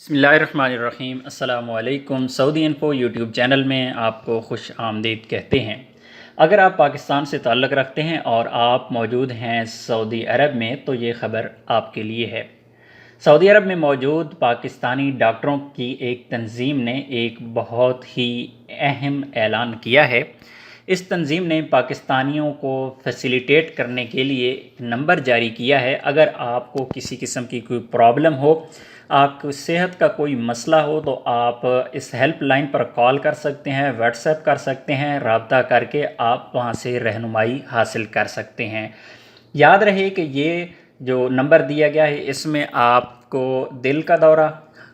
बिस्मिल्लाहिर्रहमानिर्रहीम। अस्सलामुअलैकुम। Saudi info YouTube channel में आपको खुश आमदीद कहते हैं। अगर आप पाकिस्तान से ताल्लुक़ रखते हैं और आप मौजूद हैं सऊदी अरब में तो ये ख़बर आपके लिए है। सऊदी अरब में मौजूद पाकिस्तानी डॉक्टरों की एक तंजीम ने एक बहुत ही अहम ऐलान किया है। इस तंजीम ने पाकिस्तानियों को फैसिलिटेट करने के लिए नंबर जारी किया है। अगर आपको किसी किस्म की कोई प्रॉब्लम हो, आपको सेहत का कोई मसला हो, तो आप इस हेल्प लाइन पर कॉल कर सकते हैं, व्हाट्सएप कर सकते हैं, रब्ता करके आप वहां से रहनुमाई हासिल कर सकते हैं। याद रहे कि ये जो नंबर दिया गया है इसमें आपको दिल का दौरा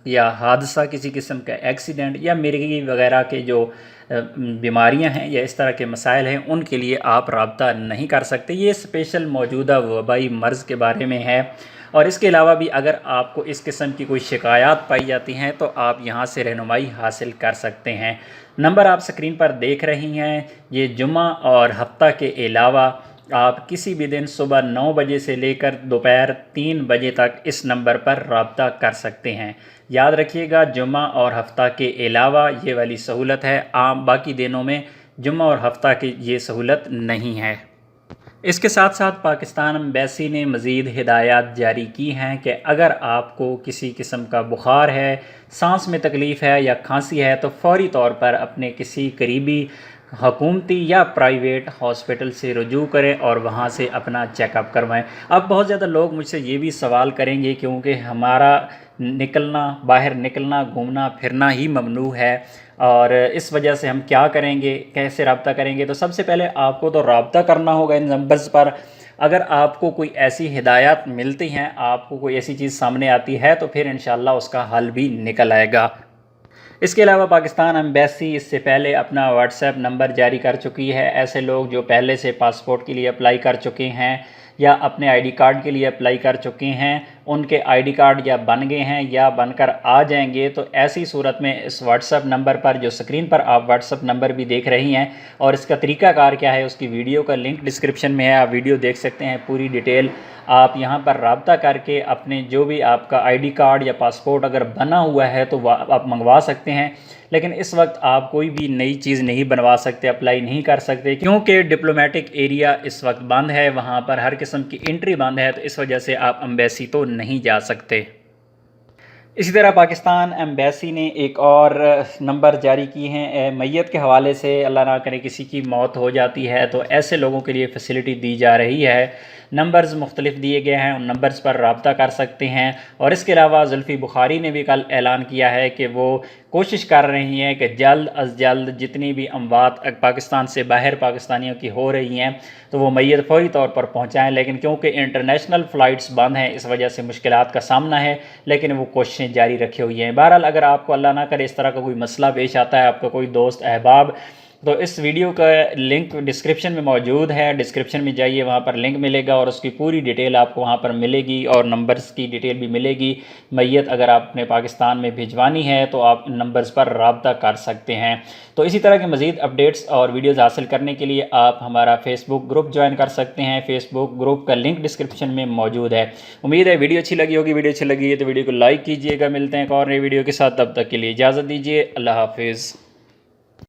या हादसा, किसी किस्म का एक्सीडेंट या मिर्गी वगैरह के जो बीमारियां हैं या इस तरह के मसाइल हैं उनके लिए आप रब्ता नहीं कर सकते। ये स्पेशल मौजूदा वबाई मर्ज़ के बारे में है। और इसके अलावा भी अगर आपको इस किस्म की कोई शिकायत पाई जाती हैं तो आप यहाँ से रहनुमाई हासिल कर सकते हैं। नंबर आप स्क्रीन पर देख रही हैं। ये जुम्मा और हफ्ता के अलावा आप किसी भी दिन सुबह 9 बजे से लेकर दोपहर 3 बजे तक इस नंबर पर रब्ता कर सकते हैं। याद रखिएगा, जुम्मा और हफ्ता के अलावा ये वाली सहूलत है। आम बाकी दिनों में जुम्मा और हफ्ता की ये सहूलत नहीं है। इसके साथ साथ पाकिस्तान एम्बेसी ने मज़ीद हिदायत जारी की हैं कि अगर आपको किसी किस्म का बुखार है, सांस में तकलीफ़ है या खांसी है तो फ़ौरी तौर पर अपने किसी करीबी हुकूमती या प्राइवेट हॉस्पिटल से रुजू करें और वहां से अपना चेकअप करवाएं। अब बहुत ज़्यादा लोग मुझसे ये भी सवाल करेंगे क्योंकि हमारा बाहर निकलना घूमना फिरना ही ममनू है और इस वजह से हम क्या करेंगे, कैसे रब्ता करेंगे। तो सबसे पहले आपको तो रब्ता करना होगा इन नंबर्स पर। अगर आपको कोई ऐसी हिदायत मिलती हैं, आपको कोई ऐसी चीज़ सामने आती है तो फिर इंशाल्लाह उसका हल भी निकल आएगा। इसके अलावा पाकिस्तान एम्बेसी इससे पहले अपना व्हाट्सएप नंबर जारी कर चुकी है। ऐसे लोग जो पहले से पासपोर्ट के लिए अप्लाई कर चुके हैं या अपने आईडी कार्ड के लिए अप्लाई कर चुके हैं, उनके आईडी कार्ड या बन गए हैं या बनकर आ जाएंगे, तो ऐसी सूरत में इस व्हाट्सएप नंबर पर, जो स्क्रीन पर आप व्हाट्सएप नंबर भी देख रही हैं और इसका तरीक़ाकार क्या है उसकी वीडियो का लिंक डिस्क्रिप्शन में है, आप वीडियो देख सकते हैं पूरी डिटेल। आप यहां पर रब्ता करके अपने जो भी आपका आईडी कार्ड या पासपोर्ट अगर बना हुआ है तो आप मंगवा सकते हैं। लेकिन इस वक्त आप कोई भी नई चीज़ नहीं बनवा सकते, अप्लाई नहीं कर सकते क्योंकि डिप्लोमेटिक एरिया इस वक्त बंद है, वहाँ पर हर किस्म की एंट्री बंद है, तो इस वजह से आप एम्बेसी तो नहीं जा सकते। इसी तरह पाकिस्तान एम्बेसी ने एक और नंबर जारी की हैं मैयत के हवाले से। अल्लाह ना करे किसी की मौत हो जाती है तो ऐसे लोगों के लिए फ़ैसिलिटी दी जा रही है। नंबर्स मुख्तलिफ दिए गए हैं, उन नंबर्स पर रब्ता कर सकते हैं। और इसके अलावा जुल्फ़ी बुखारी ने भी कल ऐलान किया है कि वो कोशिश कर रही हैं कि जल्द अज जल्द जितनी भी अमवात पाकिस्तान से बाहर पाकिस्तानियों की हो रही हैं तो वो मैयत फ़ौरी तौर पर पहुँचाएँ। लेकिन क्योंकि इंटरनेशनल फ़्लाइट्स बंद हैं इस वजह से मुश्किलात का सामना है, लेकिन वो कोशिशें जारी रखे हुई हैं। बहरहाल अगर आपको अल्लाह ना करे इस तरह का कोई मसला पेश आता है, आपका कोई दोस्त अहबाब, तो इस वीडियो का लिंक डिस्क्रिप्शन में मौजूद है। डिस्क्रिप्शन में जाइए, वहाँ पर लिंक मिलेगा और उसकी पूरी डिटेल आपको वहाँ पर मिलेगी और नंबर्स की डिटेल भी मिलेगी। मैयत अगर आपने पाकिस्तान में भिजवानी है तो आप इन नंबर्स पर रब्ता कर सकते हैं। तो इसी तरह के मज़ीद अपडेट्स और वीडियोज़ हासिल करने के लिए आप हमारा फेसबुक ग्रुप ज्वाइन कर सकते हैं। फेसबुक ग्रुप का लिंक डिस्क्रिप्शन में मौजूद है। उम्मीद है वीडियो अच्छी लगी होगी। वीडियो अच्छी लगी है तो वीडियो को लाइक कीजिएगा। मिलते हैं एक और नई वीडियो के साथ, तब तक के लिए इजाज़त दीजिए। अल्लाह हाफिज़।